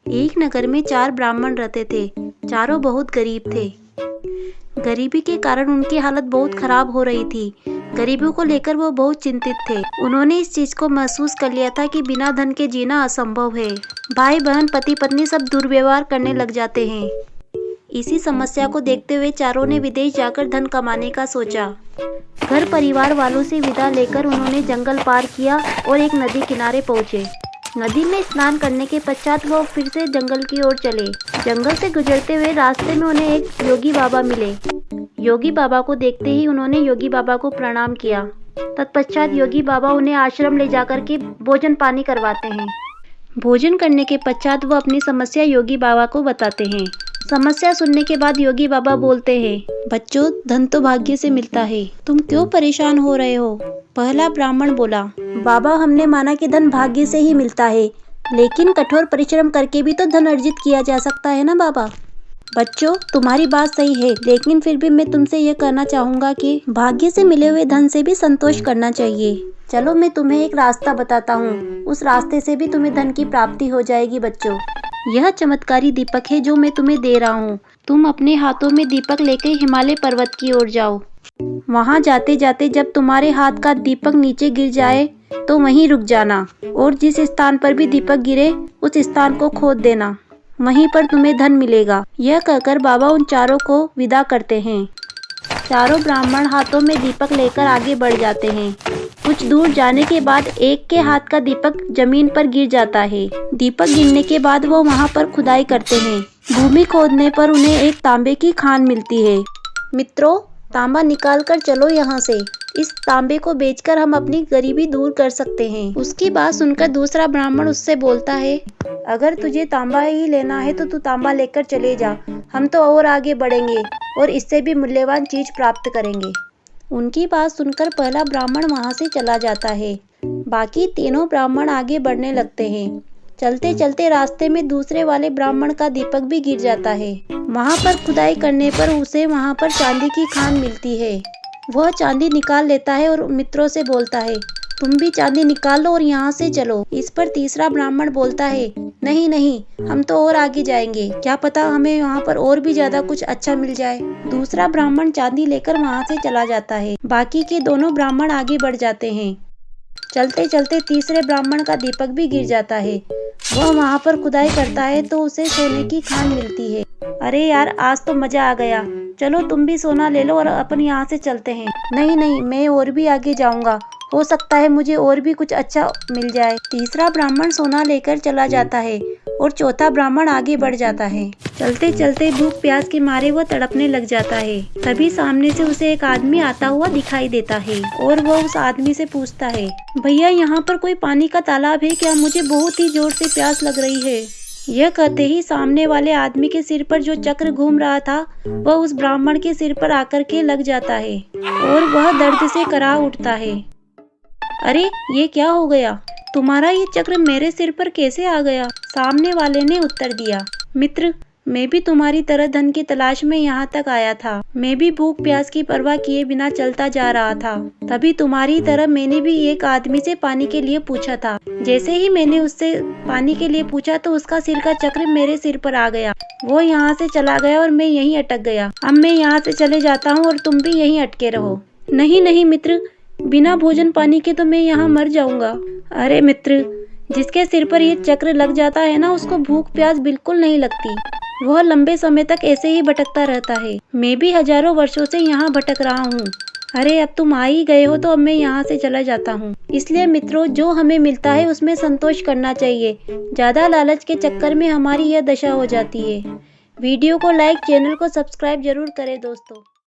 एक नगर में 4 ब्राह्मण रहते थे। चारों बहुत गरीब थे। गरीबी के कारण उनकी हालत बहुत खराब हो रही थी। गरीबों को लेकर वो बहुत चिंतित थे। उन्होंने इस चीज को महसूस कर लिया था कि बिना धन के जीना असंभव है। भाई बहन पति पत्नी सब दुर्व्यवहार करने लग जाते हैं। इसी समस्या को देखते हुए चारों ने विदेश जाकर धन कमाने का सोचा। घर परिवार वालों से विदा लेकर उन्होंने जंगल पार किया और एक नदी किनारे पहुंचे। नदी में स्नान करने के पश्चात वो फिर से जंगल की ओर चले। जंगल से गुजरते हुए रास्ते में उन्हें एक योगी बाबा मिले। योगी बाबा को देखते ही उन्होंने योगी बाबा को प्रणाम किया। तत्पश्चात योगी बाबा उन्हें आश्रम ले जाकर के भोजन पानी करवाते हैं। भोजन करने के पश्चात वो अपनी समस्या योगी बाबा को बताते हैं। समस्या सुनने के बाद योगी बाबा बोलते हैं, बच्चों, धन तो भाग्य से मिलता है, तुम क्यों परेशान हो रहे हो? पहला ब्राह्मण बोला, बाबा, हमने माना कि धन भाग्य से ही मिलता है, लेकिन कठोर परिश्रम करके भी तो धन अर्जित किया जा सकता है ना बाबा। बच्चों, तुम्हारी बात सही है, लेकिन फिर भी मैं तुमसे यह कहना चाहूँगा कि भाग्य से मिले हुए धन से भी संतोष करना चाहिए। चलो मैं तुम्हें एक रास्ता बताता हूँ, उस रास्ते से भी तुम्हें धन की प्राप्ति हो जाएगी। बच्चों, यह चमत्कारी दीपक है जो मैं तुम्हें दे रहा हूँ। तुम अपने हाथों में दीपक लेकर हिमालय पर्वत की ओर जाओ। वहाँ जाते जाते जब तुम्हारे हाथ का दीपक नीचे गिर जाए तो वहीं रुक जाना और जिस स्थान पर भी दीपक गिरे उस स्थान को खोद देना, वहीं पर तुम्हें धन मिलेगा। यह कहकर बाबा उन चारों को विदा करते हैं। चारों ब्राह्मण हाथों में दीपक लेकर आगे बढ़ जाते हैं। कुछ दूर जाने के बाद एक के हाथ का दीपक जमीन पर गिर जाता है। दीपक गिरने के बाद वो वहाँ पर खुदाई करते हैं। भूमि खोदने पर उन्हें एक तांबे की खान मिलती है। मित्रों, तांबा निकाल कर चलो यहाँ से। इस तांबे को बेचकर हम अपनी गरीबी दूर कर सकते हैं। उसकी बात सुनकर दूसरा ब्राह्मण उससे बोलता है, अगर तुझे तांबा ही लेना है तो तू तांबा लेकर चले जा, हम तो और आगे बढ़ेंगे और इससे भी मूल्यवान चीज प्राप्त करेंगे। उनकी बात सुनकर पहला ब्राह्मण वहां से चला जाता है। बाकी तीनों ब्राह्मण आगे बढ़ने लगते हैं। चलते चलते रास्ते में दूसरे वाले ब्राह्मण का दीपक भी गिर जाता है। वहां पर खुदाई करने पर उसे वहां पर चांदी की खान मिलती है। वह चांदी निकाल लेता है और मित्रों से बोलता है, तुम भी चांदी निकाल लो और यहाँ से चलो। इस पर तीसरा ब्राह्मण बोलता है, नहीं नहीं, हम तो और आगे जाएंगे, क्या पता हमें वहाँ पर और भी ज्यादा कुछ अच्छा मिल जाए। दूसरा ब्राह्मण चांदी लेकर वहाँ से चला जाता है। बाकी के दोनों ब्राह्मण आगे बढ़ जाते हैं। चलते चलते तीसरे ब्राह्मण का दीपक भी गिर जाता है। वह वहाँ पर खुदाई करता है तो उसे सोने की खान मिलती है। अरे यार, आज तो मजा आ गया, चलो तुम भी सोना ले लो और अपन यहाँ से चलते हैं। नहीं नहीं, मैं और भी आगे जाऊंगा, हो सकता है मुझे और भी कुछ अच्छा मिल जाए। तीसरा ब्राह्मण सोना लेकर चला जाता है और चौथा ब्राह्मण आगे बढ़ जाता है। चलते चलते भूख प्यास के मारे वह तड़पने लग जाता है। तभी सामने से उसे एक आदमी आता हुआ दिखाई देता है और वह उस आदमी से पूछता है, भैया, यहाँ पर कोई पानी का तालाब है क्या? मुझे बहुत ही जोर से प्यास लग रही है। यह कहते ही सामने वाले आदमी के सिर पर जो चक्र घूम रहा था वह उस ब्राह्मण के सिर पर आकर के लग जाता है और वह दर्द से कराह उठता है। अरे, ये क्या हो गया? तुम्हारा ये चक्र मेरे सिर पर कैसे आ गया? सामने वाले ने उत्तर दिया, मित्र, मैं भी तुम्हारी तरह धन की तलाश में यहाँ तक आया था। मैं भी भूख प्यास की परवाह किए बिना चलता जा रहा था। तभी तुम्हारी तरह मैंने भी एक आदमी से पानी के लिए पूछा था। जैसे ही मैंने उससे पानी के लिए पूछा तो उसका सिर का चक्र मेरे सिर पर आ गया। वो यहाँ से चला गया और मैं यहीं अटक गया। अब मैं यहाँ से चले जाता हूँ और तुम भी यहीं अटके रहो। नहीं नहीं मित्र, बिना भोजन पानी के तो मैं यहाँ मर जाऊंगा। अरे मित्र, जिसके सिर पर ये चक्र लग जाता है ना, उसको भूख प्यास बिल्कुल नहीं लगती। वह लंबे समय तक ऐसे ही भटकता रहता है। मैं भी हजारों वर्षों से यहाँ भटक रहा हूँ। अरे, अब तुम आ ही गए हो तो अब मैं यहाँ से चला जाता हूँ। इसलिए मित्रों, जो हमें मिलता है उसमें संतोष करना चाहिए। ज्यादा लालच के चक्कर में हमारी यह दशा हो जाती है। वीडियो को लाइक, चैनल को सब्सक्राइब जरूर करें दोस्तों।